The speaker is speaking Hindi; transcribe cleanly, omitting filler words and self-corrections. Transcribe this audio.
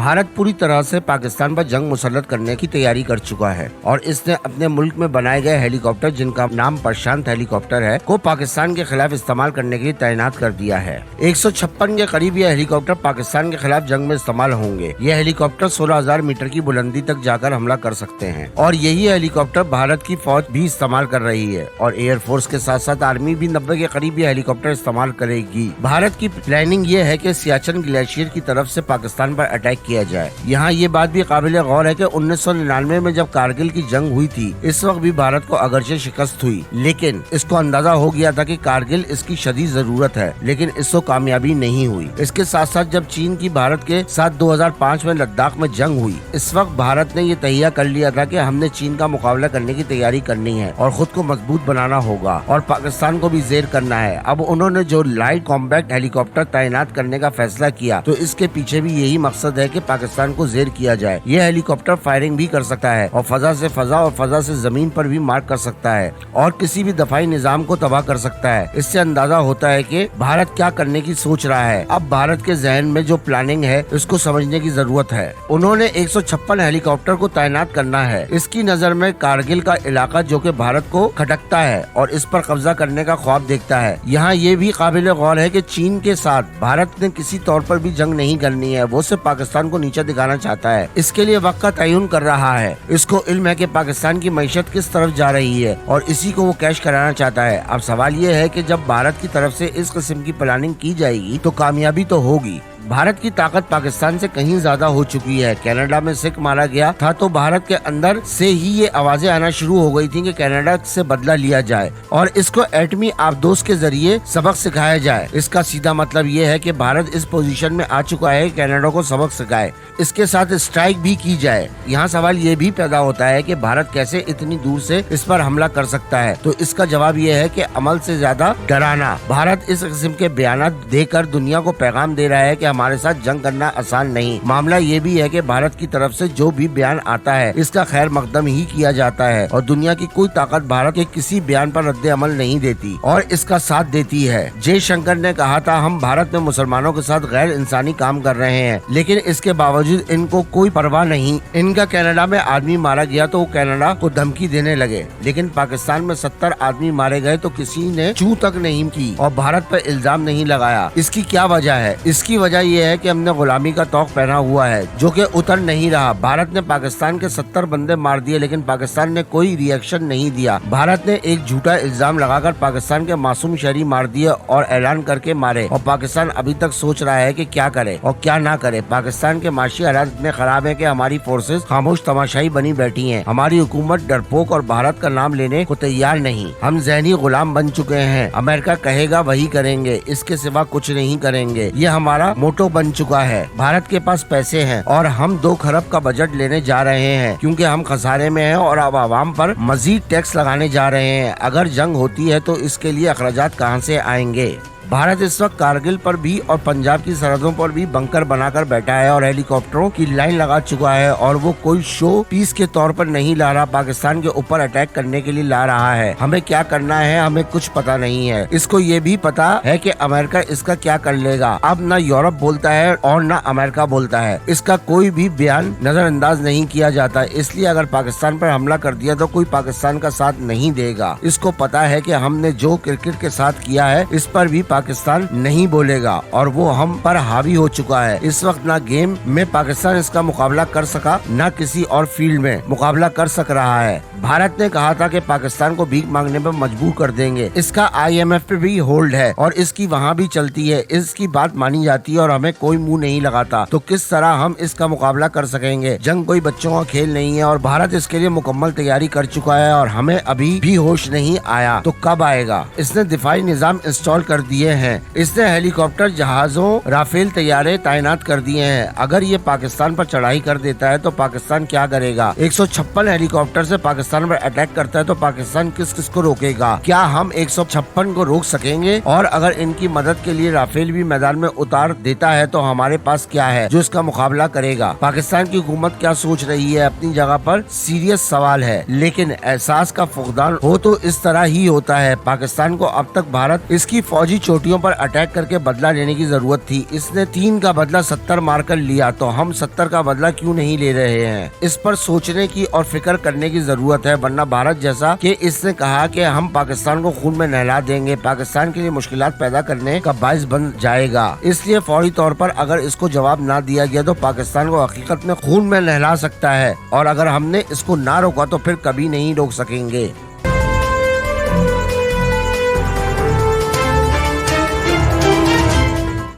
भारत पूरी तरह से पाकिस्तान पर जंग मुसल्लत करने की तैयारी कर चुका है और इसने अपने मुल्क में बनाए गए हेलीकॉप्टर, जिनका नाम प्रशांत हेलीकॉप्टर है, को पाकिस्तान के खिलाफ इस्तेमाल करने के लिए तैनात कर दिया है। 156 के करीब ये हेलीकॉप्टर पाकिस्तान के खिलाफ जंग में इस्तेमाल होंगे। ये हेलीकॉप्टर 16,000 मीटर की बुलंदी तक जाकर हमला कर सकते हैं और यही हेलीकॉप्टर भारत की फौज भी इस्तेमाल कर रही है और एयरफोर्स के साथ साथ आर्मी भी 90 के करीब ये हेलीकॉप्टर इस्तेमाल करेगी। भारत की प्लानिंग ये है कि सियाचिन ग्लेशियर की तरफ से पाकिस्तान पर अटैक किया जाए। यहाँ ये बात भी काबिल गौर है कि 1999 में जब कारगिल की जंग हुई थी, इस वक्त भी भारत को अगरचे शिकस्त हुई, लेकिन इसको अंदाजा हो गया था कि कारगिल इसकी शदीद जरूरत है, लेकिन इसको कामयाबी नहीं हुई। इसके साथ साथ जब चीन की भारत के साथ 2005 में लद्दाख में जंग हुई, इस वक्त भारत ने ये तैयार कर लिया था कि हमने चीन का मुकाबला करने की तैयारी करनी है और खुद को मजबूत बनाना होगा और पाकिस्तान को भी जेर करना है। अब उन्होंने जो लाइट कॉम्बैक्ट हेलीकॉप्टर तैनात करने का फैसला किया, तो इसके पीछे भी यही मकसद है कि पाकिस्तान को जेर किया जाए। ये हेलीकॉप्टर फायरिंग भी कर सकता है और फजा से फजा और फजा से जमीन पर भी मार कर सकता है और किसी भी दफाई निजाम को तबाह कर सकता है। इससे अंदाजा होता है कि भारत क्या करने की सोच रहा है। अब भारत के जहन में जो प्लानिंग है, उसको समझने की जरूरत है। उन्होंने 156 हेलीकॉप्टर को तैनात करना है। इसकी नजर में कारगिल का इलाका, जो कि भारत को खटकता है और इस पर कब्जा करने का ख्वाब देखता है। यहाँ ये भी काबिल गौर है कि चीन के साथ भारत ने किसी तौर पर भी जंग नहीं करनी है, वो सिर्फ पाकिस्तान को नीचे दिखाना चाहता है। इसके लिए वक्त का तयन कर रहा है। इसको इल्म है कि पाकिस्तान की मईशत किस तरफ जा रही है और इसी को वो कैश कराना चाहता है। अब सवाल ये है कि जब भारत की तरफ से इस किस्म की प्लानिंग की जाएगी तो कामयाबी तो होगी। भारत की ताकत पाकिस्तान से कहीं ज्यादा हो चुकी है। कनाडा में सिख मारा गया था तो भारत के अंदर से ही ये आवाजें आना शुरू हो गई थी कि कनाडा से बदला लिया जाए और इसको एटमी आबदोश के जरिए सबक सिखाया जाए। इसका सीधा मतलब ये है कि भारत इस पोजीशन में आ चुका है कि कनाडा को सबक सिखाए, इसके साथ स्ट्राइक भी की जाए। यहाँ सवाल ये भी पैदा होता है कि भारत कैसे इतनी दूर से इस पर हमला कर सकता है, तो इसका जवाब ये है कि अमल से ज्यादा डराना। भारत इस किस्म के बयान देकर दुनिया को पैगाम दे रहा है कि हमारे साथ जंग करना आसान नहीं। मामला ये भी है कि भारत की तरफ से जो भी बयान आता है, इसका खैर मकदम ही किया जाता है और दुनिया की कोई ताकत भारत के किसी बयान पर रद्द अमल नहीं देती और इसका साथ देती है। जयशंकर ने कहा था, हम भारत में मुसलमानों के साथ गैर इंसानी काम कर रहे हैं, लेकिन इसके बावजूद इनको कोई परवाह नहीं। इनका कनाडा में आदमी मारा गया तो वो कनाडा को धमकी देने लगे, लेकिन पाकिस्तान में 70 आदमी मारे गए तो किसी ने चू तक नहीं की और भारत पर इल्जाम नहीं लगाया। इसकी क्या वजह है? इसकी वजह ये है कि हमने गुलामी का तौक पहना हुआ है, जो कि उतर नहीं रहा। भारत ने पाकिस्तान के 70 बंदे मार दिए, लेकिन पाकिस्तान ने कोई रिएक्शन नहीं दिया। भारत ने एक झूठा इल्जाम लगाकर पाकिस्तान के मासूम शहरी मार दिए और ऐलान करके मारे और पाकिस्तान अभी तक सोच रहा है कि क्या करे और क्या ना करे। पाकिस्तान के माशी हालात इतने खराब है कि हमारी फोर्सेस खामोश तमाशाई बनी बैठी है। हमारी हुकूमत डरपोक और भारत का नाम लेने को तैयार नहीं। हम ज़हनी गुलाम बन चुके हैं। अमेरिका कहेगा वही करेंगे, इसके सिवा कुछ नहीं करेंगे। ये हमारा मोटो बन चुका है। भारत के पास पैसे हैं और हम 2 खरब का बजट लेने जा रहे हैं, क्योंकि हम खसारे में हैं और अब आवाम पर मजीद टैक्स लगाने जा रहे हैं। अगर जंग होती है तो इसके लिए अखराजात कहां से आएंगे? भारत इस वक्त कारगिल पर भी और पंजाब की सरहदों पर भी बंकर बनाकर बैठा है और हेलीकॉप्टरों की लाइन लगा चुका है और वो कोई शो पीस के तौर पर नहीं ला रहा, पाकिस्तान के ऊपर अटैक करने के लिए ला रहा है। हमें क्या करना है हमें कुछ पता नहीं है। इसको ये भी पता है कि अमेरिका इसका क्या कर लेगा। अब न यूरोप बोलता है और न अमेरिका बोलता है। इसका कोई भी बयान नजरअंदाज नहीं किया जाता, इसलिए अगर पाकिस्तान पर हमला कर दिया तो कोई पाकिस्तान का साथ नहीं देगा। इसको पता है कि हमने जो क्रिकेट के साथ किया है, इस पर भी पाकिस्तान नहीं बोलेगा और वो हम पर हावी हो चुका है। इस वक्त ना गेम में पाकिस्तान इसका मुकाबला कर सका, ना किसी और फील्ड में मुकाबला कर सक रहा है। भारत ने कहा था कि पाकिस्तान को भीख मांगने पर मजबूर कर देंगे। इसका IMF पे भी होल्ड है और इसकी वहाँ भी चलती है। इसकी बात मानी जाती है और हमें कोई मुंह नहीं लगाता, तो किस तरह हम इसका मुकाबला कर सकेंगे? जंग कोई बच्चों का खेल नहीं है और भारत इसके लिए मुकम्मल तैयारी कर चुका है और हमें अभी भी होश नहीं आया, तो कब आएगा? इसने दिफाई निजाम इंस्टॉल कर दिए हैं। इसने हेलीकॉप्टर, जहाजों, राफेल तैयारे तैनात कर दिए हैं। अगर ये पाकिस्तान पर चढ़ाई कर देता है तो पाकिस्तान क्या करेगा? 156 हेलीकॉप्टर से पाकिस्तान पर अटैक करता है तो पाकिस्तान किस किस को रोकेगा? क्या हम 156 को रोक सकेंगे? और अगर इनकी मदद के लिए राफेल भी मैदान में उतार देता है तो हमारे पास क्या है जो इसका मुकाबला करेगा? पाकिस्तान की हुकूमत क्या सोच रही है अपनी जगह पर सीरियस सवाल है, लेकिन एहसास का फुकदान हो तो इस तरह ही होता है। पाकिस्तान को अब तक भारत इसकी फौजी चोट हुटियों पर अटैक करके बदला लेने की जरूरत थी। इसने 3 का बदला 70 मार कर लिया, तो हम 70 का बदला क्यों नहीं ले रहे हैं? इस पर सोचने की और फिक्र करने की जरूरत है, वरना भारत जैसा कि इसने कहा कि हम पाकिस्तान को खून में नहला देंगे, पाकिस्तान के लिए मुश्किलात पैदा करने का बाइस बन जाएगा। इसलिए फौरी तौर पर अगर इसको जवाब ना दिया गया तो पाकिस्तान को हकीकत में खून में नहला सकता है, और अगर हमने इसको ना रोका तो फिर कभी नहीं रोक सकेंगे।